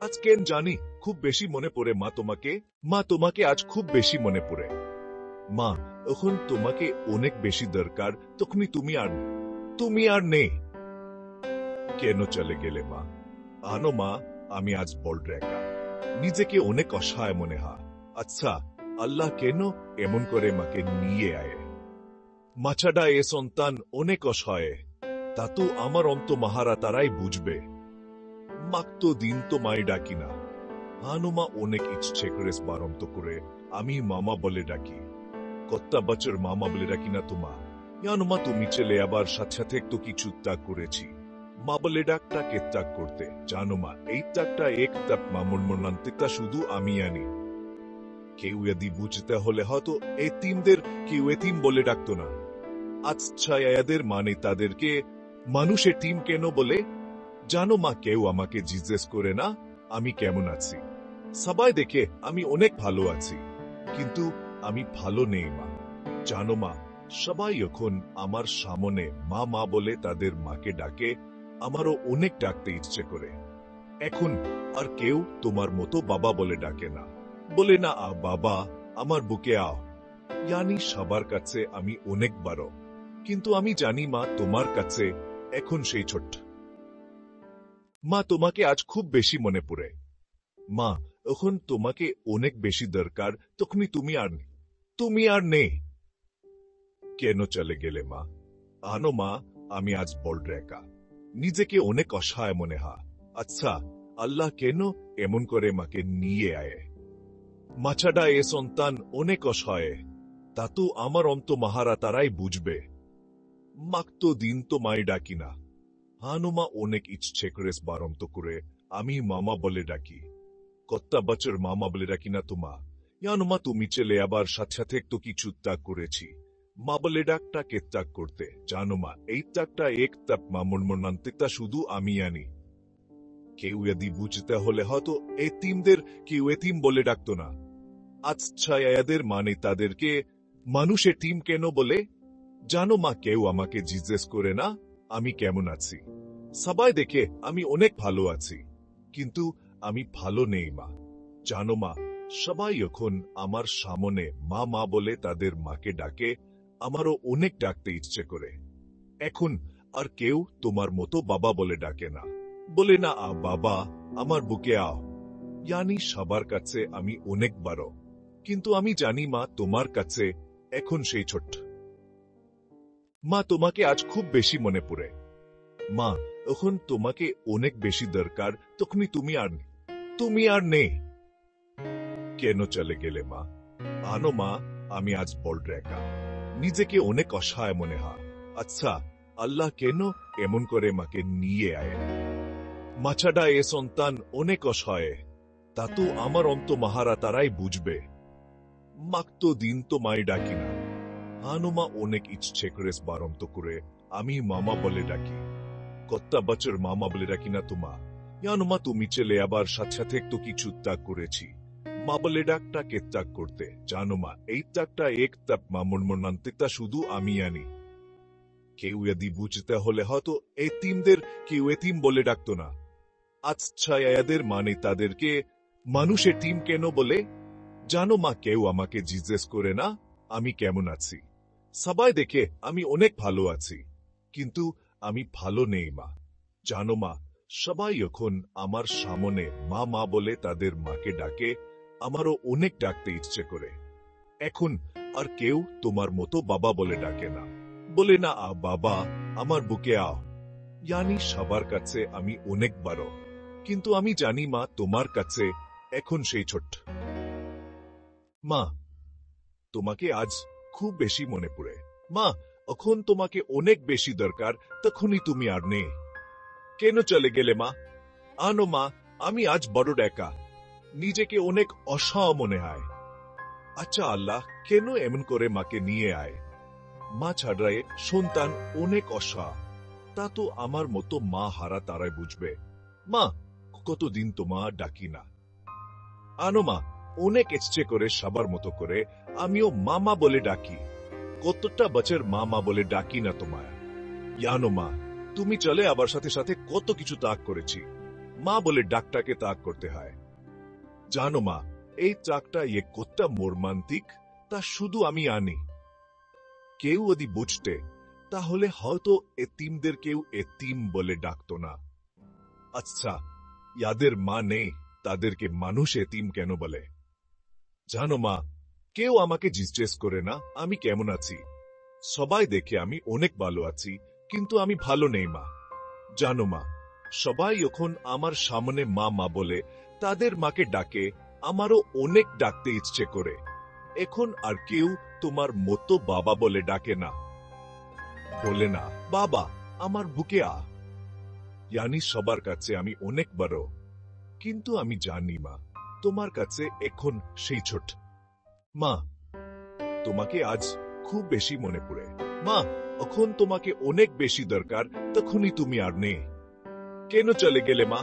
আজ কেন জানি খুব বেশি মনে পড়ে মা তোমাকে আজ খুব বেশি মনে পড়ে। মা, এখন তোমাকে অনেক বেশি দরকার, তখনই তুমি আর নেই। কেন চলে গেলে মা? আনো মা, আমি আজ বড় একা, নিজেকে অনেক অসহায় মনে হয়। আচ্ছা, আল্লাহ কেন এমন করে মাকে নিয়ে আয়? মাছাডা এ সন্তান অনেক অসহায়, তা তো আমার অন্ত মাহারা তারাই বুঝবে। মাক তো দিন তো মাই ডাকি না। হানুমা অনেক ইচ্ছে করে বারন্ত করে আমি মামা বলে ডাকি। কত্তা বছর মামা বলে ডাকি না তোমা। ইয়ানুমা তুমি চলে আবার সাথে সাথে একটু কিছু ত্যাগ করেছি। মা বলে ডাকটাকে ত্যাগ করতে জানো মা, এই ত্যাগটা এক ত্যাগ মামুর মর্মান্তিকতা শুধু আমি আনি। কেউ যদি বুঝতে হলে হয়তো এতিমদের কেউ এতিম বলে ডাকতো না। আচ্ছা, এদের মানে তাদেরকে মানুষের টিম কেন বলে? জানো মা, কেউ আমাকে জিজ্ঞেস করে না আমি কেমন আছি। সবাই দেখে আমি অনেক ভালো আছি, কিন্তু আমি ভালো নেই মা। জানো মা, সবাই এখন আমার সামনে মা মা বলে তাদের মাকে ডাকে, আমারও অনেক ডাকতে ইচ্ছে করে। এখন আর কেউ তোমার মতো বাবা বলে ডাকে না, বলে না বাবা আমার বুকে আও। জানি সবার কাছে আমি অনেক বড়, কিন্তু আমি জানি মা তোমার কাছে এখন সেই ছোট্ট। মা তোমাকে আজ খুব বেশি মনে পড়ে। মা, এখন তোমাকে অনেক বেশি দরকার, তখনই তুমি আর নেই। কেন চলে গেলে মা? আনো মা, আমি আজ বড় একা, নিজেকে অনেক অসহায় মনে হয়। আচ্ছা, আল্লাহ কেন এমন করে মাকে নিয়ে আয়? মাছাডা এ সন্তান অনেক অসহায়, তা তো আমার অন্ত মাহারা তারাই বুঝবে। মাক তো দিন তো মাই ডাকি না। হানুমা অনেক ইচ্ছে করে বারন্ত করে আমি মামা বলে ডাকি। কত্তা বছর মামা বলে ডাকি না তোমা। ইয়ানুমা তুমি চলে আবার সাথে সাথে একটু কিছু ত্যাগ করেছি। মা বলে ডাকটাকে ত্যাগ করতে জানো মা, এই ত্যাগটা এক ত্যাগ মামুর মর্মান্তিকতা শুধু আমি আনি। কেউ যদি বুঝতে হলে হয়তো এতিমদের কেউ এতিম বলে ডাকতো না। আচ্ছা, এদের মানে তাদেরকে মানুষের টিম কেন বলে? জানো মা, কেউ আমাকে জিজ্ঞেস করে না আমি কেমন আছি। সবাই দেখে আমি অনেক ভালো আছি, কিন্তু আমি ভালো নেই মা। জানো মা, সবাই এখন আমার সামনে মা মা বলে তাদের মাকে ডাকে, আমারও অনেক ডাকতে ইচ্ছে করে। এখন আর কেউ তোমার মতো বাবা বলে ডাকে না, বলে না বাবা আমার বুকে আও। জানি সবার কাছে আমি অনেক বড়, কিন্তু আমি জানি মা তোমার কাছে এখন সেই ছোট্ট। মা তোমাকে আজ খুব বেশি মনে পড়ে। মা, এখন তোমাকে অনেক বেশি দরকার, তখনই তুমি আর নেই। কেন চলে গেলে মা? আনো মা, আমি আজ বড় একা, নিজেকে অনেক অসহায় মনে হয়। আচ্ছা, আল্লাহ কেন এমন করে মাকে নিয়ে আয়? মাছাডা এ সন্তান অনেক অসহায়, তা তো আমার অন্ত মাহারা তারাই বুঝবে। মাক তো দিন তো মাই ডাকি না। হানুমা অনেক ইচ্ছে করে বারন্ত করে আমি মামা বলে ডাকি। কত্তা বছর মামা বলে ডাকি না তোমা। ইয়ানুমা তুমি চলে আবার সাথে সাথে একটু কিছু ত্যাগ করেছি। মা বলে ডাকটাকে ত্যাগ করতে জানো মা, এই ত্যাগটা এক ত্যাগ মামুর মর্মান্তিকতা শুধু আমি আনি। কেউ যদি বুঝতে হলে হয়তো এতিমদের কেউ এতিম বলে ডাকতো না। আচ্ছা, এদের মানে তাদেরকে মানুষের টিম কেন বলে? জানো মা, কেউ আমাকে জিজ্ঞেস করে না আমি কেমন আছি। সবাই দেখে আমি অনেক ভালো আছি, কিন্তু আমি ভালো নেই মা। জানো মা, সবাই এখন আমার সামনে মা মা বলে তাদের মাকে ডাকে, আমারও অনেক ডাকতে ইচ্ছে করে। এখন আর কেউ তোমার মতো বাবা বলে ডাকে না, বলে না বাবা আমার বুকে আও। জানি সবার কাছে আমি অনেক বড়, কিন্তু আমি জানি মা তোমার কাছে এখন সেই ছোট্ট। মা তোমাকে আজ খুব বেশি মনে পড়ে। মা, এখন তোমাকে অনেক বেশি দরকার, তখনই তুমি আর নেই। কেন চলে গেলে মা? আনো মা, আমি আজ বড় একা, নিজেকে অনেক অসহায় মনে হয়। আচ্ছা, আল্লাহ কেন এমন করে মাকে নিয়ে আয়? মা ছাড়ায় সন্তান অনেক অসহায়, তা তো আমার মতো মা হারা তারাই বুঝবে। মা, কতদিন তোমা ডাকি না। আনো মা, অনেক ইচ্ছে করে সবার মতো করে আমিও মামা বলে ডাকি। কতটা বছর মামা বলে ডাকি না তোমায়। জানো মা, তুমি চলে আবার সাথে সাথে কত কিছু ত্যাগ করেছি। মা বলে ডাকটাকে তাক করতে হয়। জানো মা, এই চাকটা কতটা মর্মান্তিক তা শুধু আমি আনি। কেউ যদি বুঝতে তাহলে হয়তো এতিমদের কেউ এতিম বলে ডাকতো না। আচ্ছা, যাদের মা নেই তাদেরকে মানুষ এতিম কেন বলে? জানো মা, কেউ আমাকে জিজ্ঞেস করে না আমি কেমন আছি। সবাই দেখে আমি অনেক ভালো আছি, কিন্তু আমি ভালো নেই মা। জানো মা, সবাই যখন আমার সামনে মা মা বলে তাদের মাকে ডাকে, আমারও অনেক ডাকতে ইচ্ছে করে। এখন আর কেউ তোমার মতো বাবা বলে ডাকে না, বলে না বাবা আমার বুকে আ। জানি সবার কাছে আমি অনেক বড়, কিন্তু আমি জানি মা তোমার কাছে এখন সেই ছোট। মা, তোমাকে আজ খুব বেশি মনে পড়ে। মা, এখন তোমাকে অনেক বেশি দরকার, তখনই তুমি আর নেই। কেন চলে গেলে মা?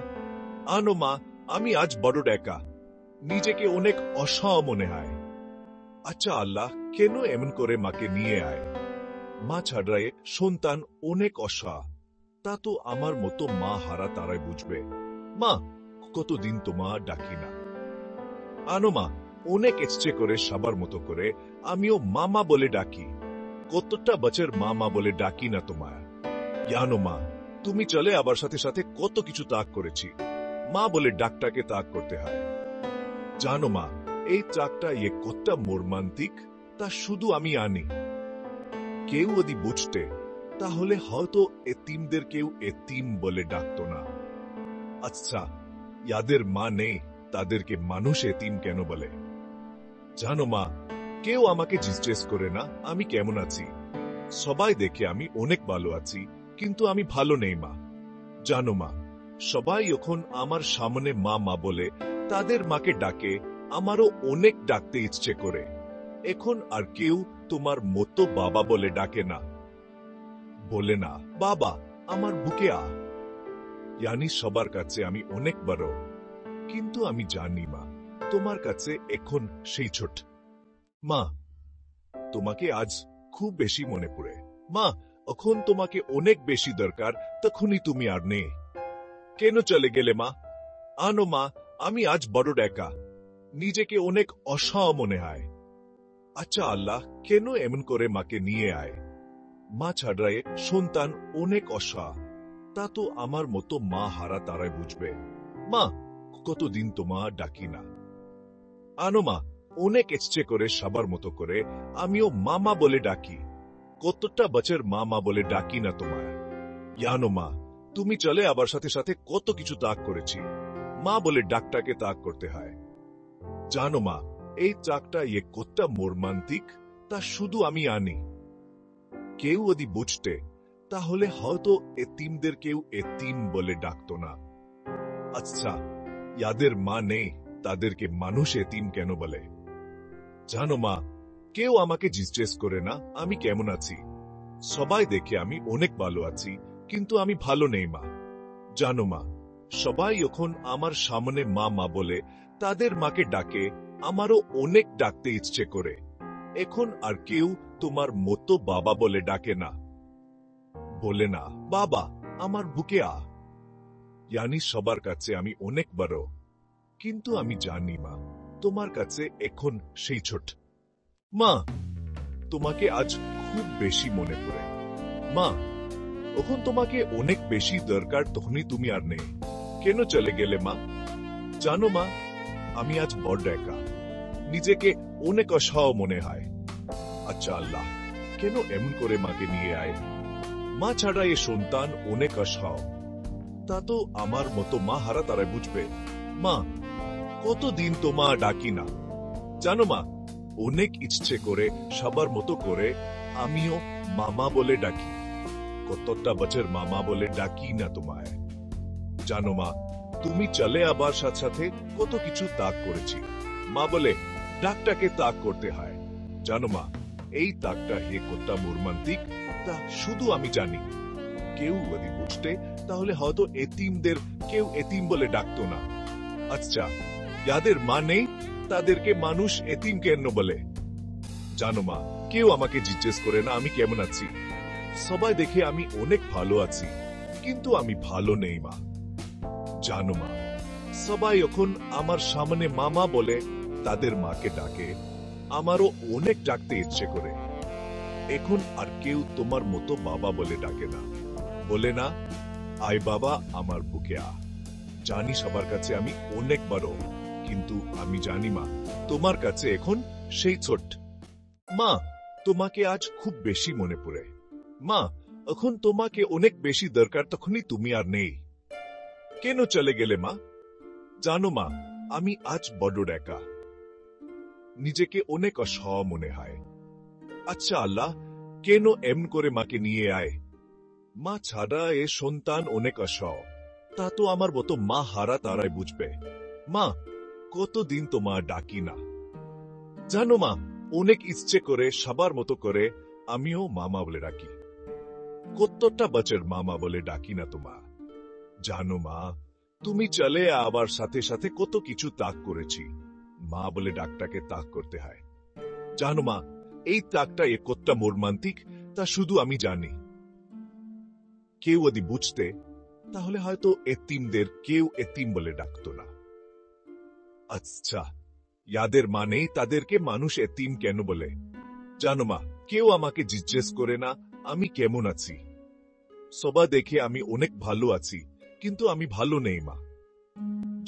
আনো মা, আমি আজ বড় একা, নিজেকে অনেক অসহায় মনে হয়। আচ্ছা আল্লাহ, কেন এমন করে মাকে নিয়ে আয়? মা ছাড়ায় সন্তান অনেক অসহায়, তা তো আমার মতো মা হারা তারাই বুঝবে। মা, কতদিন তোমা ডাকি না। আনো মা, অনেক ইচ্ছে করে সবার মতো করে আমিও মামা বলে ডাকি। কতটা বছর মামা বলে ডাকি না তোমায়। জানো মা, তুমি চলে আবার সাথে সাথে কত কিছু ত্যাগ করেছি। মা বলে ডাকটাকে ত্যাগ করতে হয়। জানো মা, এই চাকটা কতটা মর্মান্তিক তা শুধু আমি আনি। কেউ যদি বুঝতে তাহলে হয়তো এতিমদের কেউ এতিম বলে ডাকতো না। আচ্ছা, যাদের মা নেই তাদেরকে মানুষ এতিম কেন বলে? জানো মা, কেউ আমাকে জিজ্ঞেস করে না আমি কেমন আছি। সবাই দেখে আমি অনেক ভালো আছি, কিন্তু আমি ভালো নেই মা। জানো মা, সবাই যখন আমার সামনে মা মা বলে তাদের মাকে ডাকে, আমারও অনেক ডাকতে ইচ্ছে করে। এখন আর কেউ তোমার মতো বাবা বলে ডাকে না, বলে না বাবা আমার বুকে আ। জানি সবার কাছে আমি অনেক বড়, কিন্তু আমি জানি মা তোমার কাছে এখন সেই ছোট। মা, তোমাকে আজ খুব বেশি মনে পড়ে। মা, এখন তোমাকে অনেক বেশি দরকার, তখনই তুমি আর নেই। কেন চলে গেলে মা? আনো মা, আমি আজ বড় একা, নিজেকে অনেক অসহায় মনে হয়। আচ্ছা আল্লাহ, কেন এমন করে মাকে নিয়ে আয়? মা ছাড়ায় সন্তান অনেক অসহায়, তা তো আমার মতো মা হারা তারাই বুঝবে। মা, কতদিন তোমা ডাকি না। আনো মা, অনেক ইচ্ছে করে সবার মতো করে আমিও মামা বলে ডাকি। কতটা বছর মামা বলে ডাকি না তোমায়। জানো মা, তুমি চলে আবার সাথে সাথে কত কিছু ত্যাগ করেছি। মা বলে ডাকটাকে ত্যাগ করতে হয়। জানো মা, এই চাকটা কতটা মর্মান্তিক তা শুধু আমি আনি। কেউ যদি বুঝতে তাহলে হয়তো এতিমদের কেউ এতিম বলে ডাকতো না। আচ্ছা, যাদের মা নেই তাদেরকে মানুষ এতিম কেন বলে? জানো মা, কেউ আমাকে জিজ্ঞেস করে না আমি কেমন আছি। সবাই দেখে আমি অনেক ভালো আছি, কিন্তু আমি ভালো নেই মা। জানো মা, সবাই যখন আমার সামনে মা মা বলে তাদের মাকে ডাকে, আমারও অনেক ডাকতে ইচ্ছে করে। এখন আর কেউ তোমার মতো বাবা বলে ডাকে না, বলে না বাবা আমার বুকে আ। জানি সবার কাছে আমি অনেক বড়, কিন্তু আমি জানি মা তোমার কাছে এখন সেই ছোট। মা, তোমাকে আজ খুব বেশি মনে পড়ে। মা, এখন তোমাকে অনেক বেশি দরকার, তখনই তুমি আর নেই। কেন চলে গেলে মা? জানো মা, আমি আজ বড় একা, নিজেকে অনেক অসহায় মনে হয়। আচ্ছা আল্লাহ, কেন এমন করে মাকে নিয়ে আয়? মা ছাড়া এ সন্তান অনেক অসহায়, তা তো আমার মতো মা হারা তারাই বুঝবে। মা, কতদিন তোমা ডাকি না। জানো মা, অনেক ইচ্ছে করে সবার মতো করে আমিও মামা বলে ডাকি। কতটা বছর মামা বলে ডাকি না তোমায়। জানো মা, তুমি চলে আবার সাথে সাথে কত কিছু ত্যাগ করেছি। মা বলে ডাকটাকে ত্যাগ করতে হয়। জানো মা, এই ত্যাগটা কতটা মর্মান্তিক তা শুধু আমি জানি। কেউ যদি বুঝতে তাহলে হয়তো এতিমদের কেউ এতিম বলে ডাকতো না। আচ্ছা, যাদের মা নেই তাদেরকে মানুষ এতিম কেন বলে? জানো মা, কেউ আমাকে জিজ্ঞেস করে না আমি কেমন আছি। সবাই দেখে আমি অনেক ভালো আছি, কিন্তু আমি ভালো নেই মা। জানো মা, সবাই এখন আমার সামনে মামা বলে তাদের মাকে ডাকে, আমারও অনেক ডাকতে ইচ্ছে করে। এখন আর কেউ তোমার মতো বাবা বলে ডাকে না, বলে না, আয় বাবা আমার বুকে আ। জানি সবার কাছে আমি অনেক বড়, কিন্তু আমি জানি মা, তোমার কাছে এখন সেই ছোট। মা, তোমাকে আজ খুব বেশি মনে পড়ে। মা, এখন তোমাকে অনেক বেশি দরকার, তখনই তুমি আর নেই। কেন চলে গেলে মা? জানো মা, আমি আজ বড় একা, নিজেকে অনেক অসহায় মনে হয়। আচ্ছা আল্লাহ, কেন এমন করে মাকে নিয়ে আয়? মা ছাড়া এ সন্তান অনেক অসহায়, তা তো আমার মতো মা হারা তারাই বুঝবে। মা, কতদিন তো মা ডাকি না। জানো মা, অনেক ইচ্ছে করে সবার মতো করে আমিও মামা বলে ডাকি। কতটা বছর মামা বলে ডাকি না তোমা। জানো মা, তুমি চলে আবার সাথে সাথে কত কিছু ত্যাগ করেছি, মা বলে ডাকটাকে ত্যাগ করতে হয়। জানো মা, এই ত্যাগটা এ কতটা মর্মান্তিক তা শুধু আমি জানি। কেউ যদি বুঝতে, তাহলে হয়তো এতিমদের কেউ এতিম বলে ডাকত না। আচ্ছা, যাদের মানে তাদেরকে মানুষ এতিম কেন বলে? জানো মা, কেউ আমাকে জিজ্ঞেস করে না আমি কেমন আছি। সবা দেখে আমি অনেক ভালো আছি, কিন্তু আমি ভালো নেই মা।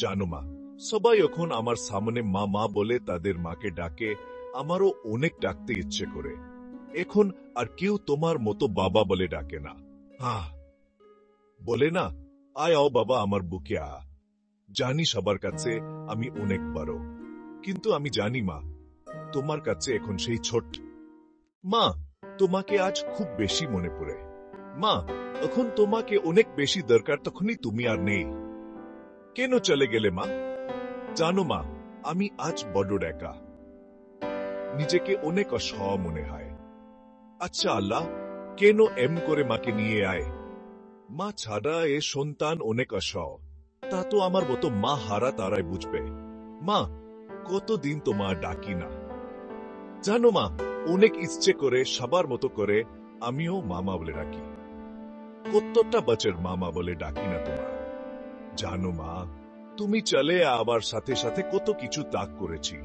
জানো মা, সবাই এখন আমার সামনে মা মা বলে তাদের মাকে ডাকে, আমারও অনেক ডাকতে ইচ্ছে করে। এখন আর কেউ তোমার মতো বাবা বলে ডাকে না। বলে না, আয় আও বাবা আমার বুকে আ। জানি সবার কাছে আমি অনেক বড়, কিন্তু আমি জানি মা, তোমার কাছে এখন সেই ছোট। মা, তোমাকে আজ খুব বেশি মনে পড়ে। মা, এখন তোমাকে অনেক বেশি দরকার, তখনই তুমি আর নেই। কেন চলে গেলে মা? জানো মা, আমি আজ বড় একা, নিজেকে অনেক অসহায় মনে হয়। আচ্ছা আল্লাহ, কেন এমন করে মাকে নিয়ে আয়? মা ছাড়া এ সন্তান অনেক অসহায়, তা তো আমার মতো মা হারা তারাই বুঝবে। মা, কতদিন তো মা ডাকি না। জানো মা, অনেক ইচ্ছে করে সবার মতো করে আমিও মামা বলে ডাকি। কতটা বছর মামা বলে ডাকি না তোমার। জানো মা, তুমি চলে আবার সাথে সাথে কত কিছু ত্যাগ করেছি,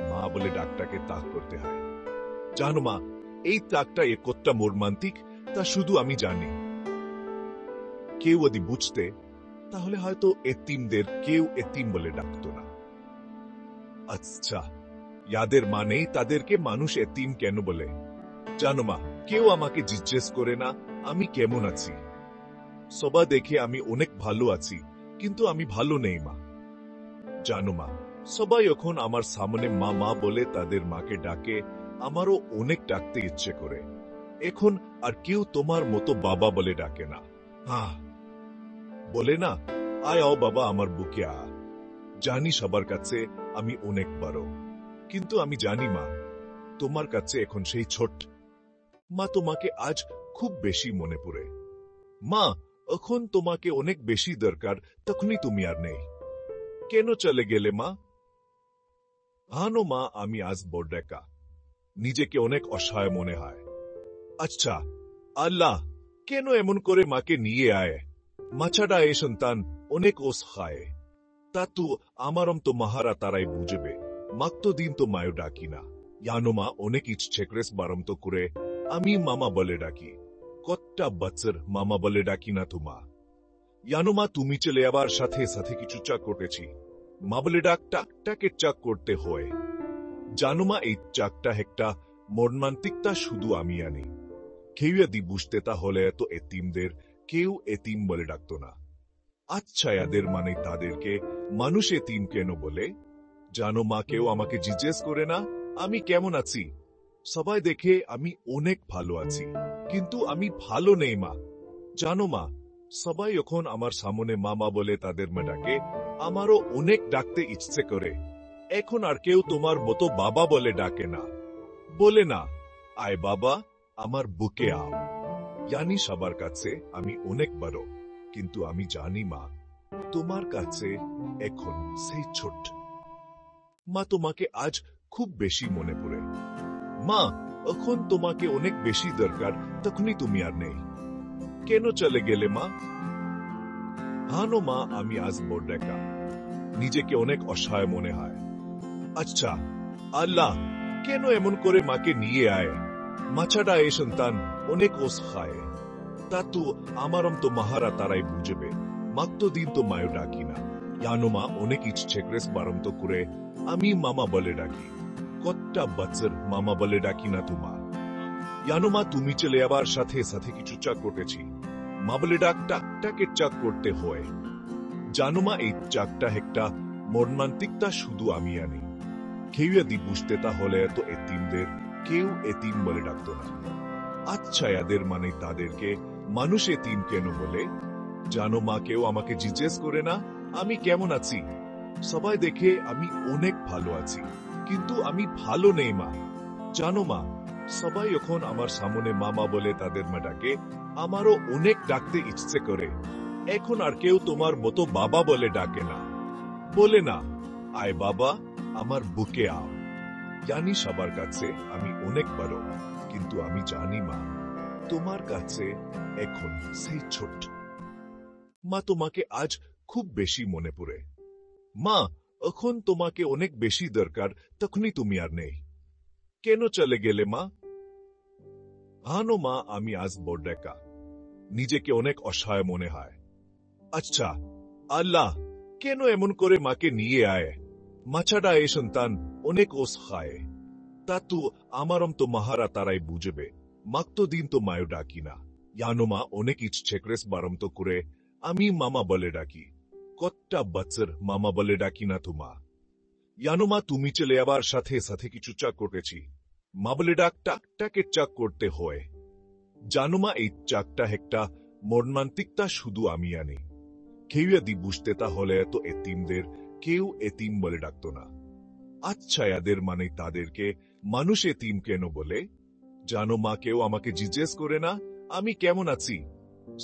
মা বলে ডাকটাকে ত্যাগ করতে হয়। জানো মা, এই ত্যাগটা এ কতটা মর্মান্তিক তা শুধু আমি জানি। কেউ যদি বুঝতে, তাহলে হয়তো এতিমদের কেউ এতিম বলে ডাকত না। আচ্ছা, যাদের মানে তাদেরকে মানুষ এতিম কেন বলে? জানো মা, কেউ আমাকে জিজ্ঞেস করে না আমি কেমন আছি। সবা দেখে আমি অনেক ভালো আছি, কিন্তু আমি ভালো নেই মা। জানো মা, সবাই এখন আমার সামনে মা মা বলে তাদের মাকে ডাকে, আমারও অনেক ডাকতে ইচ্ছে করে। এখন আর কেউ তোমার মতো বাবা বলে ডাকে না। বলে না, আয় আও বাবা আমার বুকে আ। জানি সবার কাছে আমি অনেক বড়, কিন্তু আমি জানি মা, তোমার কাছে এখন সেই ছোট। মা, তোমাকে আজ খুব বেশি মনে পড়ে। মা, এখন তোমাকে অনেক বেশি দরকার, তখনই তুমি আর নেই। কেন চলে গেলে মা? হানো মা, আমি আজ বড় একা, নিজেকে অনেক অসহায় মনে হয়। আচ্ছা আল্লাহ, কেন এমন করে মাকে নিয়ে আয়? মাছাড়া এ সন্তান অনেক অসহায়, তা তো আমারম তো মাহারা তারাই বুঝবে। মাক্তো দিন তো মায়ও ডাকি না। জানো মা, অনেক ইচ্ছে করে বারম তো করে আমি মামা বলে ডাকি। কতটা বছর মামা বলে ডাকি না তোমা। জানো মা, তুমি চলে আবার সাথে সাথে কিছু চাক করেছি, মা বলে ডাকটাকে চাক করতে হয়। জানো মা, এই চাকটা একটা মর্মান্তিকতা শুধু আমি আনি। কেউ যদি বুঝতে, তাহলে এত এতিমদের কেউ এতিম বলে ডাকত না। আচ্ছা, এদের মানে তাদেরকে মানুষ এতিম কেন বলে? জানো মা, কেউ আমাকে জিজ্ঞেস করে না আমি কেমন আছি। সবাই দেখে আমি অনেক ভালো আছি, কিন্তু আমি ভালো নেই মা। জানো মা, সবাই এখন আমার সামনে মামা বলে তাদের মা ডাকে, আমারও অনেক ডাকতে ইচ্ছে করে। এখন আর কেউ তোমার মতো বাবা বলে ডাকে না, বলে না, আয় বাবা আমার বুকে আও। জানি সবার কাছে আমি অনেক বড়, কিন্তু আমি জানি মা, তোমার কাছে এখন সেই ছোট। মা, তোমাকে আজ খুব বেশি মনে পড়ে। মা, এখন তোমাকে অনেক বেশি দরকার, তখনই তুমি আর নেই। কেন চলে গেলে মা? হানো মা, আমি আজ বড় একা, নিজেকে অনেক অসহায় মনে হয়। আচ্ছা আল্লাহ, কেন এমন করে মাকে নিয়ে আয়? মাছাটা এ সন্তান অনেক ওস খায়। তা তো আমারম তো মাহারা তারাই বুঝবে, মাক তো দিন তো মায়ও ডাকি না। জানো মা, অনেক ইচ্ছে ক্রেস বারম তো করে আমি মামা বলে ডাকি। কতটা বছর মামা বলে ডাকি না তোমা। জানো মা, তুমি চলে আবার সাথে সাথে কিছু চাক করতেছি, মা বলে ডাকটাকে চাক করতে হয়। জানো মা, এই চাকটা একটা মর্মান্তিকতা শুধু আমি আনি। কেউ যদি বুঝতে তাহলে তো এতিমদের কেউ এতিম বলে ডাকতো না। আচ্ছা, এদের মানে তাদেরকে মানুষ এতিম কেন বলে? জানো মা, কেউ আমাকে জিজ্ঞেস করে না আমি কেমন আছি। সবাই দেখে আমি অনেক ভালো আছি, কিন্তু আমি ভালো নেই মা। জানো মা, সবাই যখন আমার সামনে মামা বলে তাদের মা ডাকে, আমারও অনেক ডাকতে ইচ্ছে করে। এখন আর কেউ তোমার মতো বাবা বলে ডাকে না, বলে না আয় বাবা আমার বুকে আও। জানি সবার কাছে আমি অনেক বড়, কিন্তু আমি জানি মা, তোমার কাছে এখন সেই ছোট। মা, তোমাকে আজ খুব বেশি মনে পড়ে। মা, এখন তোমাকে অনেক বেশি দরকার, তখনই তুমি আর নেই। কেন চলে গেলে মা? হানো মা, আমি আজ বড় একা, নিজেকে অনেক অসহায় মনে হয়। আচ্ছা আল্লাহ, কেন এমন করে মাকে নিয়ে আয়? মাছাটা এ সন্তান অনেক ওস খায়। তা তো আমারম তো মাহারা তারাই বুঝবে, মাক তো দিন তো মায়ও ডাকি না। জানো মা, অনেক ইচ্ছে ক্রেস বারম তো করে আমি মামা বলে ডাকি। কতটা বছর মামা বলে ডাকি না তোমা। জানো মা, তুমি চলে আবার সাথে সাথে কিছু চাক করতেছি, মা বলে ডাকটাকে চাক করতে হয়। জানো মা, এই চাকটা একটা মর্মান্তিকতা শুধু আমি আনি। কেউ যদি বুঝতে তাহলে তো এতিমদের কেউ এতিম বলে ডাকতো না। আচ্ছা, এদের মানে তাদেরকে মানুষ এতিম কেন বলে? জানো মা, কেউ আমাকে জিজ্ঞেস করে না আমি কেমন আছি।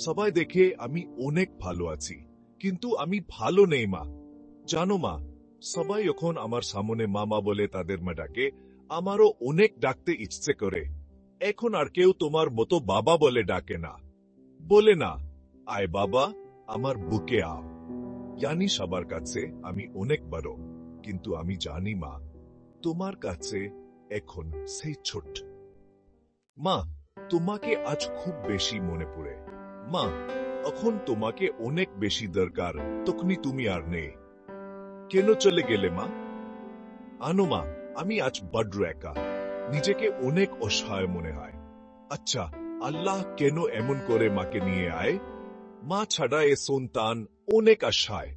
সবাই দেখে আমি অনেক ভালো আছি, কিন্তু আমি ভালো নেই মা। জানো মা, সবাই যখন আমার সামনে মামা বলে তাদের মা ডাকে, আমারও অনেক ডাকতে ইচ্ছে করে। এখন আর কেউ তোমার মতো বাবা বলে ডাকে না, বলে না আয় বাবা আমার বুকে আও। জানি সবার কাছে আমি অনেক বড়, কিন্তু আমি জানি মা, তোমার কাছে এখন সেই ছোট। মা, তোমাকে আজ খুব বেশি মনে পড়ে। মা, এখন তোমাকে অনেক বেশি দরকার, তখনই তুমি আর নেই। কেন চলে গেলে মা? আনো মা, আমি আজ বড় একা, নিজেকে অনেক অসহায় মনে হয়। আচ্ছা আল্লাহ, কেন এমন করে মাকে নিয়ে আয়? মা ছাড়া এ সন্তান অনেক আশায়।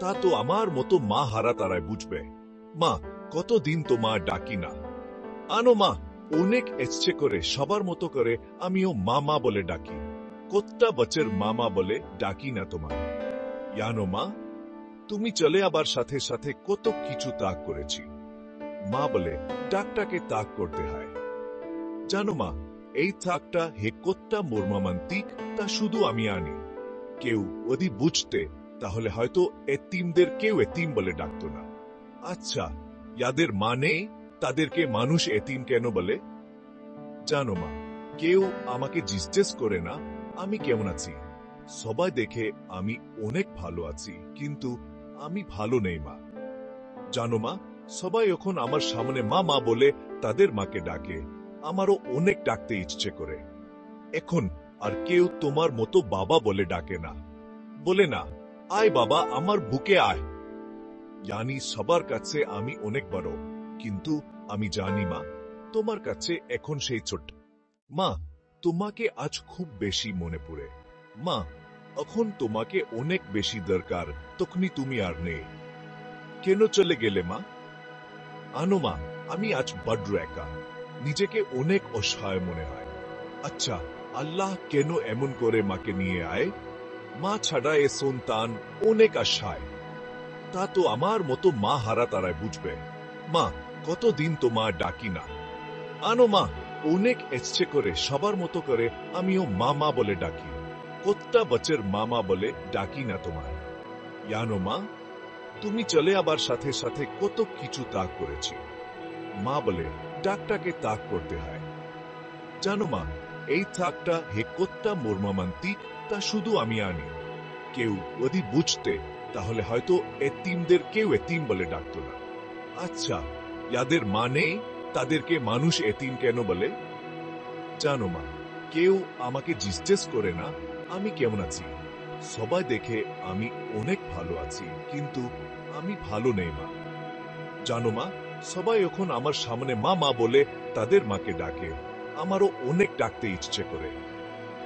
তা তো আমার মতো মা হারা তারাই বুঝবে, মা কতদিন তো মা ডাকি না। আনো মা, অনেক ইচ্ছে করে সবার মতো করে আমিও মামা বলে ডাকি। কতটা বছর মামা বলে ডাকি না তোমার। জানো মা, তুমি চলে আবার সাথে সাথে কত কিছু ত্যাগ করেছি, মা বলে ডাকটাকে ত্যাগ করতে হয়। জানো মা, এই ত্যাগটা হে কতটা মর্মান্তিক, তা শুধু আমি আনি। কেউ যদি বুঝতে তাহলে হয়তো এতিমদের কেউ এতিম বলে ডাকতো না। আচ্ছা, যাদের মানে তাদেরকে মানুষ এতিম কেন বলে? জানো মা, কেউ আমাকে জিজ্ঞেস করে না আমি কেমন আছি। সবাই দেখে আমি অনেক ভালো আছি, কিন্তু আমি ভালো নেই মা। জানো মা, সবাই যখন আমার সামনে মা মা বলে তাদের মাকে ডাকে, আমারও অনেক ডাকতে ইচ্ছে করে। এখন আর কেউ তোমার মতো বাবা বলে ডাকে না, বলে না আয় বাবা আমার বুকে আয়। জানি সবার কাছে আমি অনেক বড়, কিন্তু আমি জানি মা, তোমার কাছে এখন সেই ছোট। মা, তোমাকে আজ খুব বেশি মনে পড়ে। মা, এখন তোমাকে অনেক বেশি দরকার, তখনই তুমি আর নেই। কেন চলে গেলে মা? আনো মা, আমি আজ বড় একা, নিজেকে অনেক অসহায় মনে হয়। আচ্ছা আল্লাহ, কেন এমন করে মাকে নিয়ে আয়? মা ছাড়া এ সন্তান অনেক আশায়। তা তো আমার মতো মা হারা তারাই বুঝবে, মা কতদিন তো মা ডাকি না। আনো মা, অনেক ইচ্ছে করে সবার মতো করে আমিও মামা বলে ডাকি। কতটা বছর মামা বলে ডাকি না তোমার। জানো মা, তুমি চলে আবার সাথে সাথে কত কিছু ত্যাগ করেছি, মা বলে ডাকটাকে ত্যাগ করতে হয়। জানো মা, এই ত্যাগটা হে কতটা মর্মান্তিক, তা শুধু আমি আনি। কেউ যদি বুঝতে তাহলে হয়তো এতিমদের কেউ এতিম বলে ডাকতো না। আচ্ছা, যাদের মানে তাদেরকে মানুষ এতিম কেন বলে? জানো মা, কেউ আমাকে জিজ্ঞেস করে না আমি কেমন আছি। সবাই দেখে আমি অনেক ভালো আছি, কিন্তু আমি ভালো নেই মা। জানো মা, সবাই এখন আমার সামনে মা মা বলে তাদের মাকে ডাকে, আমারও অনেক ডাকতে ইচ্ছে করে।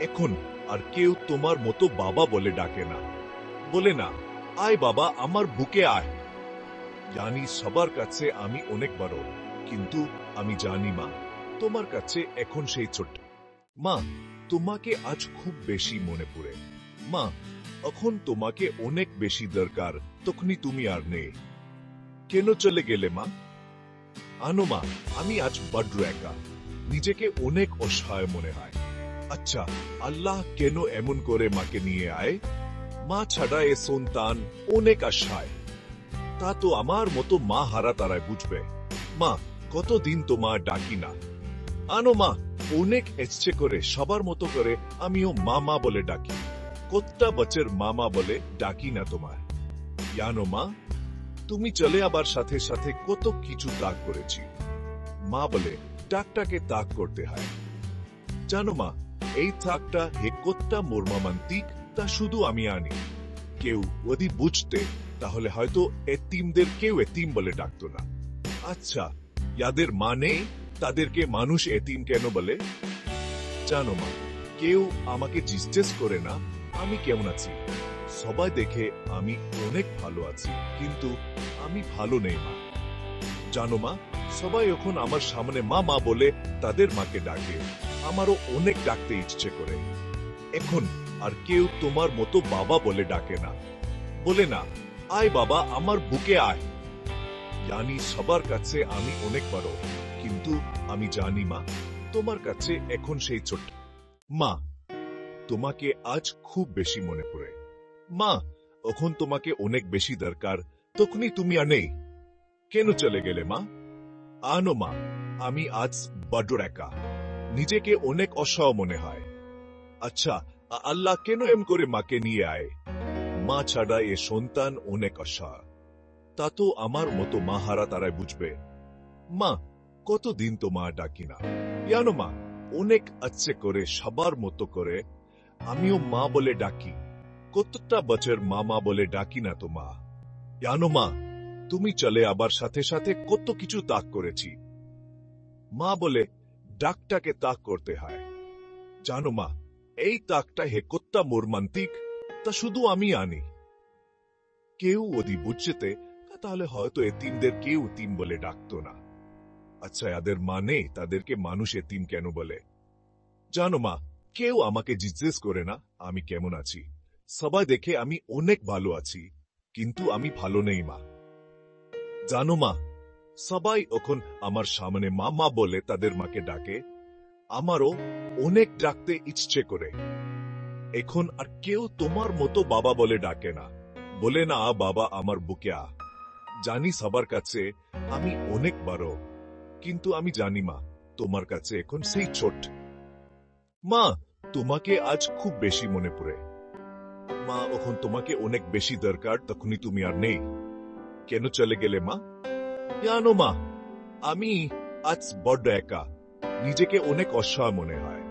এখন আর কেউ তোমার মতো বাবা বলে ডাকে না, বলে না আয় বাবা আমার বুকে আয়। জানি সবার কাছে আমি অনেক বড়, কিন্তু আমি জানি মা তোমার কাছে এখন সেই ছোট্ট। মা, তোমাকে আজ খুব বেশি মনে পড়ে। মা, এখন তোমাকে অনেক বেশি দরকার, তখনই তুমি আর নেই। কেন চলে গেলে মা? আনো মা, আমি আজ বড্ড একা, নিজেকে অনেক অসহায় মনে হয়। আচ্ছা, আল্লাহ কেন এমন করে মাকে নিয়ে আয়? মা ছাড়া এ সন্তান অনেক আশায়। তা তো আমার মতো মা হারা তারাই বুঝবে। মা, কতদিন তো মা ডাকি না। আনো মা, অনেক ইচ্ছে করে সবার মতো করে আমিও মামা বলে ডাকি। কতটা বছর মামা বলে ডাকি না তোমায়। জানো মা, তুমি চলে আবার সাথে সাথে কত কিছু ত্যাগ করেছি। মা বলে ডাকটাকে ত্যাগ করতে হয়। জানো মা, এই ত্যাগটা হে কতটা মর্মান্তিক তা শুধু আমি আনি। কেউ যদি বুঝতে তাহলে হয়তো এতিমদের কেউ এতিম বলে ডাকতো না। আচ্ছা, যাদের মানে তাদেরকে মানুষ এতিম কেন বলে? জানো মা, কেউ আমাকে জিজ্ঞেস করে না আমি কেমন আছি। সবাই দেখে আমি অনেক ভালো আছি, কিন্তু আমি ভালো নেই মা। জানো মা, সবাই এখন আমার সামনে মা মা বলে তাদের মাকে ডাকে, আমারও অনেক ডাকতে ইচ্ছে করে। এখন আর কেউ তোমার মতো বাবা বলে ডাকে না, বলে না আয় বাবা আমার বুকে আয়। জানি সবার কাছে আমি অনেক বড়, কিন্তু আমি জানি মা তোমার কাছে এখন সেই ছোট্ট। মা, তোমাকে আজ খুব বেশি মনে পড়ে। মা, এখন তোমাকে অনেক বেশি দরকার, তখনই তুমি আর নেই। কেন চলে গেলে মা? আনো মা, আমি আজ বড্ড একা, নিজেকে অনেক অসহায় মনে হয়। আচ্ছা, আল্লাহ কেন এম করে মাকে নিয়ে আয়? মা ছাড়া এ সন্তান অনেক অসহায়। তা তো আমার মতো মা হারা তারাই বুঝবে। মা, কতদিন তো মা ডাকি না। জানো মা, অনেক ইচ্ছে করে সবার মতো করে আমিও মা বলে ডাকি। কতটা বছর মামা বলে ডাকি না তো মা। জানো মা, তুমি চলে আবার সাথে সাথে কত কিছু ত্যাগ করেছি। মা বলে ডাকটাকে ত্যাগ করতে হয়। জানো মা, এই ত্যাগটা হে কতটা মর্মান্তিক তা শুধু আমি আনি। কেউ যদি বুঝতে তাহলে হয়তো এতিমদের কেউ এতিম বলে ডাকতো না। আচ্ছা, এদের মানে তাদেরকে মানুষ এতিম কেন বলে? জানো মা, কেউ আমাকে জিজ্ঞেস করে না আমি কেমন আছি। সবাই দেখে আমি অনেক ভালো আছি, কিন্তু আমি ভালো নেই মা। জানো মা, সবাই এখন আমার সামনে মা মা বলে তাদের মাকে ডাকে, আমারও অনেক ডাকতে ইচ্ছে করে। এখন আর কেউ তোমার মতো বাবা বলে ডাকে না, বলে না বাবা আমার বুকে আ। জানি সবার কাছে আমি অনেক বড়, কিন্তু আমি জানি মা তোমার কাছে এখন সেই ছোট। মা, তোমাকে আজ খুব বেশি মনে পড়ে। মা, এখন তোমাকে অনেক বেশি দরকার, তখনই তুমি আর নেই। কেন চলে গেলে মা? জানো মা, আমি আজ বড্ড একা, নিজেকে অনেক অসহায় মনে হয়।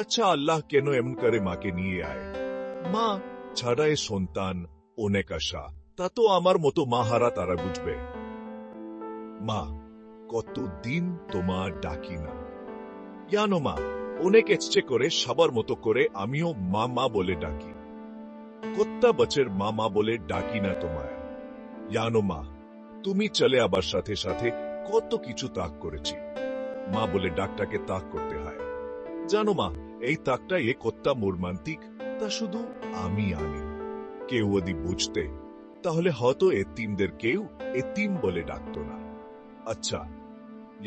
আচ্ছা, আল্লাহ কেন এমন করে মাকে নিয়ে আয়? মা ছাড়া এ সন্তান অনেক আশা, তা তো আমার মতো মা হারা তারা বুঝবে। মা, কতদিন তোমার ডাকি না। জানো মা, অনেক ইচ্ছে করে সবার মতো করে আমিও মা মা বলে ডাকি। কতটা বছর মা মা বলে ডাকি না তোমায়। জানো মা, তুমি চলে আবার সাথে সাথে কত কিছু ত্যাগ করেছি। মা বলে ডাকটাকে ত্যাগ করতে হয়। জানো মা, এই ত্যাগটা এ কতটা মর্মান্তিক তা শুধু আমি আনি। কেউ যদি বুঝতে তাহলে হয়তো এতিমদের কেউ এতিম বলে ডাকতো না। আচ্ছা,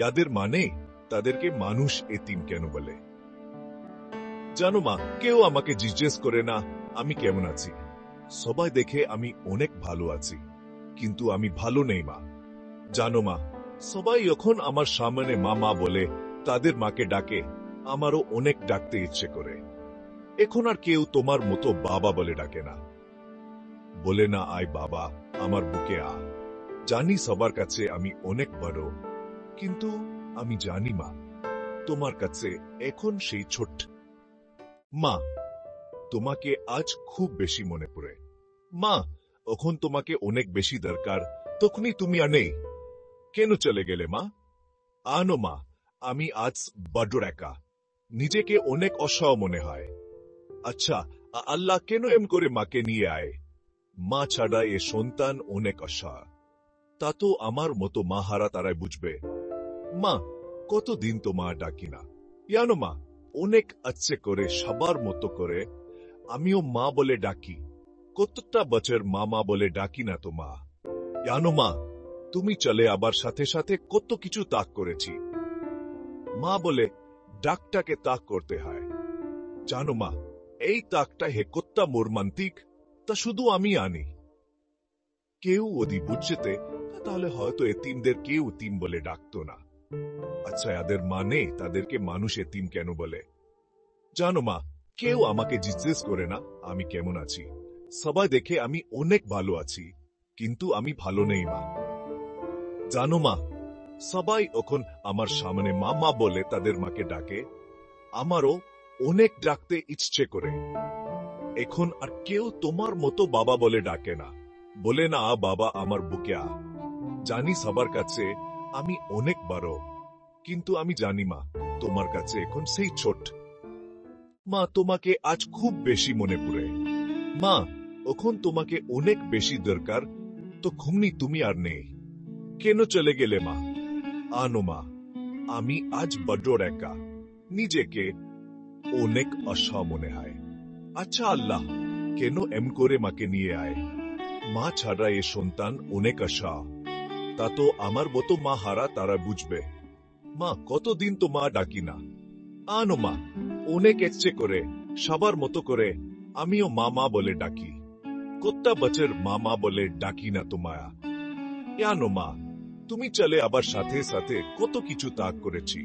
যাদের মানে তাদেরকে মানুষ এতিম কেন বলে? জানো মা, কেউ আমাকে জিজ্ঞেস করে না আমি কেমন আছি। সবাই দেখে আমি অনেক ভালো আছি, কিন্তু আমি ভালো নেই মা। জানো মা, সবাই এখন আমার সামনে মা মা বলে তাদের মাকে ডাকে, আমারও অনেক ডাকতে ইচ্ছে করে। এখন আর কেউ তোমার মতো বাবা বলে ডাকে না, বলে না, আয় বাবা আমার বুকে আ। জানি সবার কাছে আমি অনেক বড়, কিন্তু আমি জানি মা তোমার কাছে এখন সেই ছোট্ট। মা তোমাকে আজ খুব বেশি মনে পড়ে। মা এখন তোমাকে অনেক বেশি দরকার, তখনই তুমি আর নেই। কেন চলে গেলে মা? আনো মা, আমি আজ বড্ড একা, নিজেকে অনেক অসহায় মনে হয়। আচ্ছা, আল্লাহ কেন এম করে মাকে নিয়ে আয়? মা ছাড়া এ সন্তান অনেক অসহায়, তা তো আমার মতো মা হারা তারাই বুঝবে। মা কতদিন তো মা ডাকি না, জানো মা, অনেক আচ্ছে করে সবার মতো করে আমিও মা বলে ডাকি। কতটা বছর মা মা বলে ডাকি না তো মা। জানো মা, তুমি চলে আবার সাথে সাথে কত কিছু ত্যাগ করেছি। মা বলে ডাকটাকে ত্যাগ করতে হয়। জানো মা, এই ত্যাগটা হে কত্তা মর্মান্তিক, তা শুধু আমি আনি। কেউ যদি বুঝতে, তাহলে হয়তো এতিমদের কেউ এতিম বলে ডাকতো না। আচ্ছা, এদের মানে তাদেরকে মানুষ এতিম কেন বলে? জানো মা, কেউ আমাকে জিজ্ঞেস করে না আমি কেমন আছি। সবাই দেখে আমি অনেক ভালো আছি, কিন্তু আমি ভালো নেই মা। জানো মা, সবাই এখন আমার সামনে মা মা বলে তাদের মাকে ডাকে, আমারও অনেক ডাকতে ইচ্ছে করে। এখন আর কেউ তোমার মতো বাবা বলে ডাকে না, বলে না বাবা আমার বুকে আ। জানি সবার কাছে আমি অনেক বড়, কিন্তু আমি জানি মা তোমার কাছে এখন সেই ছোট। মা তোমাকে আজ খুব বেশি মনে পড়ে। মা এখন তোমাকে অনেক বেশি দরকার, তো ঘুমনি তুমি আর নেই। কেন চলে গেলে মা? আনো মা, আমি আজ বড্ড একা, নিজেকে অনেক অসহায় মনে হয়। আচ্ছা আল্লাহ কেন এম করে মাকে নিয়ে আয়? মা ছাড়া এ সন্তান অনেক অসহায়, তা তো আমার মতো মা হারা তারা বুঝবে। মা কতদিন তো মা ডাকি না। আনো মা, অনেক ইচ্ছে করে সবার মতো করে আমিও মা মা বলে ডাকি। কত্তা বছর মা মা বলে ডাকি না তো মায়া। আনো মা, তুমি চলে আবার সাথে সাথে কত কিছু ত্যাগ করেছি।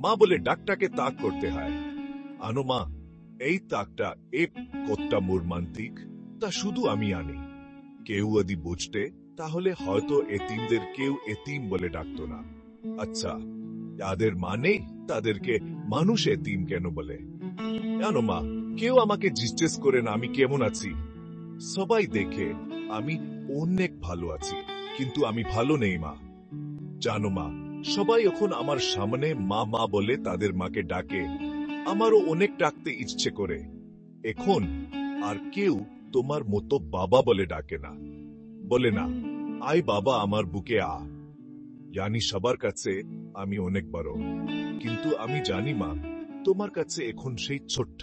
মা বলে ডাকটাকে ত্যাগ করতে হয়। আনো মা, এই ত্যাগটা কতটা মর্মান্তিক, তা শুধু আমি আনি। কেউ যদি বুঝতে, তাহলে হয়তো এতিমদের কেউ এতিম বলে ডাকতো না। আচ্ছা, যাদের মানে তাদেরকে মানুষ এতিম কেন বলে? জানো মা, কেউ আমাকে জিজ্ঞেস করে না আমি কেমন আছি। সবাই দেখে আমি অনেক ভালো আছি, কিন্তু আমি ভালো নেই মা। জানো মা, সবাই এখন আমার সামনে মা মা বলে তাদের মাকে ডাকে, আমারও অনেক ডাকতে ইচ্ছে করে। এখন আর কেউ তোমার মতো বাবা বলে ডাকে না, বলে না আয় বাবা আমার বুকে আ। জানি সবার কাছে আমি অনেক বড়, কিন্তু আমি জানি মা তোমার কাছে এখন সেই ছোট্ট।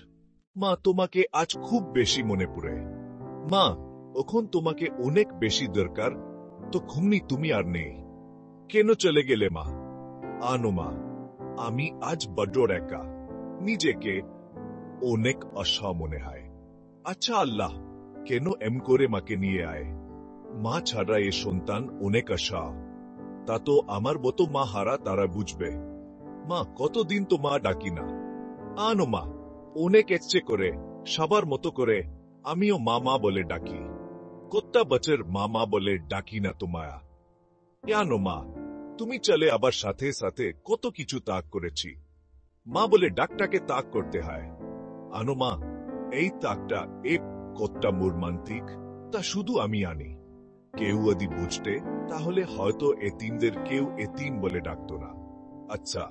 মা তোমাকে আজ খুব বেশি মনে পড়ে। মা এখন তোমাকে অনেক বেশি দরকার, তো ঘুমনি তুমি আর নেই। কেন চলে গেলে মা? আনো মা, আমি আজ বড্ড একা, নিজেকে অনেক অসহায় মনে হয়। আচ্ছা আল্লাহ কেন এম করে মাকে নিয়ে আয়? মা ছাড়া এ সন্তান অনেক অসহায়, তা তো আমার মতো মা হারা তারা বুঝবে। মা কতদিন তো মা ডাকি না। আনো মা, অনেক ইচ্ছে করে সবার মতো করে আমিও মা মা বলে ডাকি। কত্তা বছর মা মা বলে ডাকি না তো মায়া। আনো মা, তুমি চলে আবার সাথে সাথে কত কিছু ত্যাগ করেছি। মা বলে ডাকটাকে ত্যাগ করতে হয়। আনো মা, এই ত্যাগটা কতটা মর্মান্তিক, তা শুধু আমি আনি। কেউ যদি বুঝতে, তাহলে হয়তো এতিমদের কেউ এতিম বলে ডাকতো না। আচ্ছা,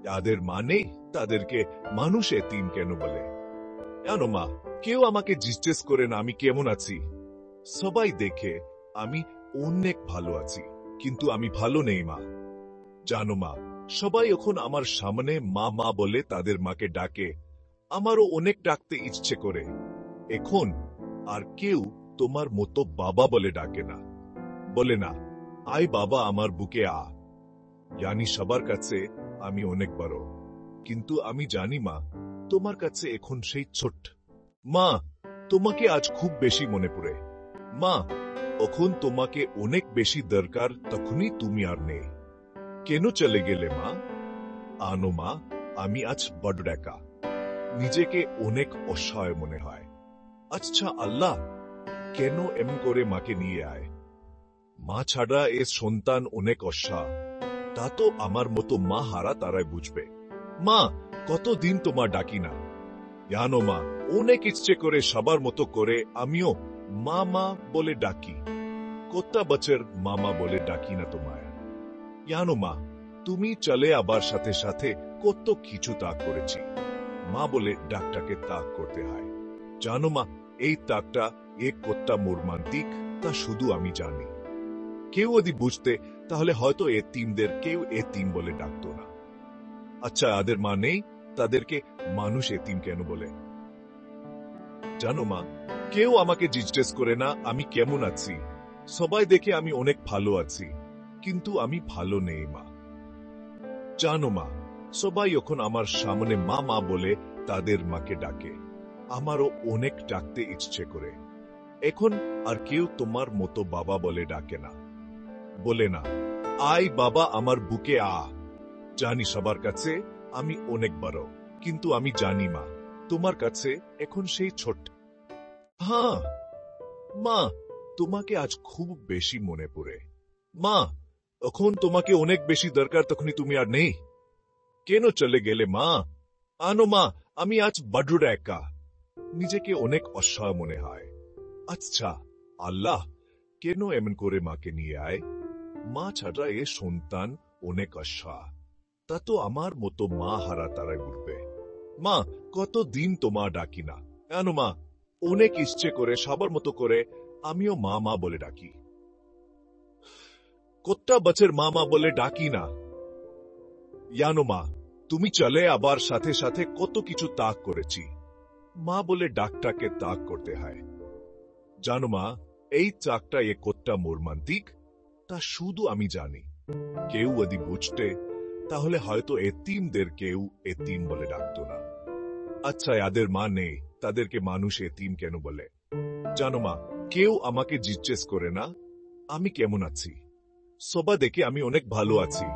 যাদের মানে তাদেরকে মানুষ এতিম কেন বলে? জানো মা, কেউ আমাকে জিজ্ঞেস করে না আমি কেমন আছি। সবাই দেখে আমি অনেক ভালো আছি, কিন্তু আমি ভালো নেই মা। জানো মা, সবাই এখন আমার সামনে মা মা বলে তাদের মাকে ডাকে, আমারও অনেক ডাকতে ইচ্ছে করে। এখন আর কেউ তোমার মতো বাবা বলে ডাকে না, বলে না আয় বাবা আমার বুকে আ। জানি সবার কাছে আমি অনেক বড়, কিন্তু আমি জানি মা তোমার কাছে এখন সেই ছোট্ট। মা তোমাকে আজ খুব বেশি মনে পড়ে। মা এখন তোমাকে অনেক বেশি দরকার, তখনই তুমি আর নেই। কেন চলে গেলে মা? আনো মা, আমি আজ বড্ড একা, নিজেকে অনেক অসহায় মনে হয়। আচ্ছা আল্লাহ কেন এমন করে মাকে নিয়ে আয়? মা ছাড়া এ সন্তান অনেক অসহা, তা তো আমার মতো মা হারা তারাই বুঝবে। মা, কতদিন তোমার ডাকি না। জানো মা, অনেক ইচ্ছে করে সবার মতো করে আমিও মা মা বলে ডাকি। কত্তা বছর মামা বলে ডাকি না তোমায়। জানো মা, তুমি চলে আবার সাথে সাথে কত কিছু তাক করেছি। মা বলে ডাকটাকে তাক করতে হয়। জানো মা, এই তাকটা এক কত্তা মর্মান্তিক, তা শুধু আমি জানি। কেউ যদি বুঝতে, তাহলে হয়তো এতিমদের কেউ এতিম বলে ডাকতো না। আচ্ছা, যাদের মা নেই তাদেরকে মানুষ এতিম কেন বলে? জানো মা, কেউ আমাকে জিজ্ঞেস করে না আমি কেমন আছি। সবাই দেখে আমি অনেক ভালো আছি, কিন্তু আমি ভালো নেই মা। জানো মা, সবাই যখন আমার সামনে মা মা বলে তাদের মাকে ডাকে, আমারও অনেক ডাকতে ইচ্ছে করে। এখন আর কেউ তোমার মতো বাবা বলে ডাকে না, বলে না আয় বাবা আমার বুকে আ। জানি সবার কাছে আমি অনেক বড়, কিন্তু আমি জানি মা, তোমার কাছে এখন সেই ছোট। হ্যাঁ মা, তোমাকে আজ খুব বেশি মনে পড়ে। মা, এখন তোমাকে অনেক বেশি দরকার, তখনই তুমি আর নেই। কেন চলে গেলে মা? আনো মা, আমি আজ বড্ড একা, নিজেকে অনেক অসহায় মনে হয়। আচ্ছা আল্লাহ, কেন এমন করে মাকে নিয়ে আয়? মা ছাড়া এ সন্তান অনেক অসহায়, তা তো আমার মতো মা হারা তারাই বুঝবে। মা, কতদিন তোমার ডাকি না। আনো মা, অনেক ইচ্ছে করে সবার মতো করে আমিও মা মা বলে ডাকি। কত্তা বছর মা মা বলে ডাকি না। জানো মা, তুমি চলে আবার সাথে সাথে কত কিছু তাক করেছি। মা বলে ডাকটাকে তাক করতে হয়। জানো মা, এই চাকটা এ কত্তা মর্মান্তিক, তা শুধু আমি জানি। কেউ যদি বুঝতে, তাহলে হয়তো এতিমদের কেউ এতিম বলে ডাকতো না। আচ্ছা, যাদের মা নেই তাদেরকে মানুষ এতিম কেন বলে? জানো মা, কেউ আমাকে জিজ্ঞেস করে না আমি কেমন আছি। সবাই দেখে আমি অনেক ভালো আছি,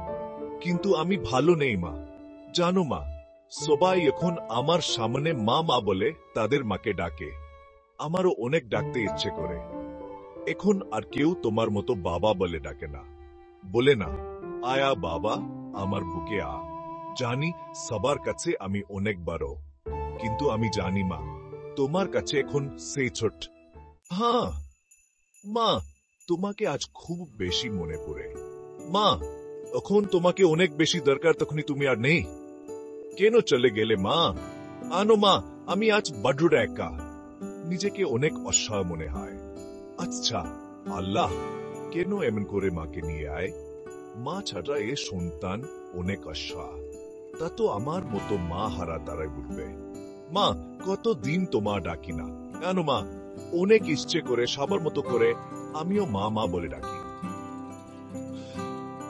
কিন্তু আমি ভালো নেই মা। জানো মা, সবাই এখন আমার সামনে মা মা বলে তাদের মাকে ডাকে, আমারও অনেক ডাকতে ইচ্ছে করে। এখন আর কেউ তোমার মতো বাবা বলে ডাকে না, বলে না আয়া বাবা আমার বুকে আ। জানি সবার কাছে আমি অনেক বড়, কিন্তু আমি জানি মা, তোমার কাছে এখন সেই ছোট। হ্যাঁ মা, তোমাকে আজ খুব বেশি মনে পড়ে। মা, এখন তোমাকে অনেক বেশি দরকার, তখনই তুমি আর নেই। কেন চলে গেলে মা? আনো মা, আমি আজ বড্ড একা, নিজেকে অনেক অসহায় মনে হয়। আচ্ছা আল্লাহ, কেন এমন করে মাকে নিয়ে আয়? মা ছাড়া এ সন্তান অনেক অসহায়, তা তো আমার মতো মা হারা তারাই বুঝবে। মা, কতদিন তোমার ডাকি না। আনো মা, অনেক ইচ্ছে করে সবার মতো করে আমিও মা মা বলে ডাকি।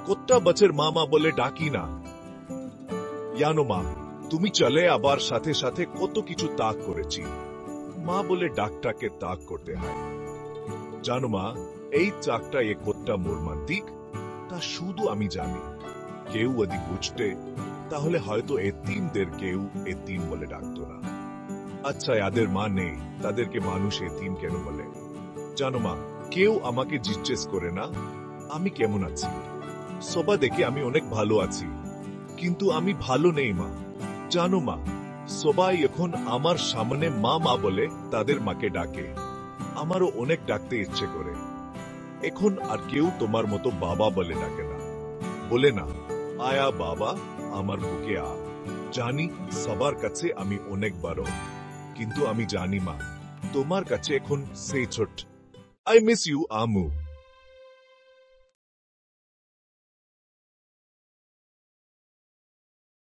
কত্তা বছর মা মা বলে ডাকি না। জানো মা, তুমি চলে আবার সাথে সাথে কত কিছু তাক করেছি। মা বলে ডাকটাকে তাক করতে হয়। জানো মা, এই চাকটা এ কত্তা মর্মান্তিক, তা শুধু আমি জানি। কেউ যদি বুঝতে, তাহলে হয়তো এতিমদের কেউ এতিম বলে ডাকতো না। আচ্ছা, যাদের মা নেই তাদেরকে মানুষ এতিম কেন বলে? জানো মা, কেউ আমাকে জিজ্ঞেস করে না আমি কেমন আছি। সবাই দেখে আমি অনেক ভালো আছি, কিন্তু আমি ভালো নেই মা। জানো মা, সবাই এখন আমার সামনে মা মা বলে তাদের মাকে ডাকে, আমারও অনেক ডাকতে ইচ্ছে করে। এখন আর কেউ তোমার মতো বাবা বলে ডাকে না, বলে না আয়া বাবা আমার বুকে আ। জানি সবার কাছে আমি অনেক বড়, কিন্তু আমি জানি মা, তোমার কাছে এখন সেই ছোট। I miss you Amu.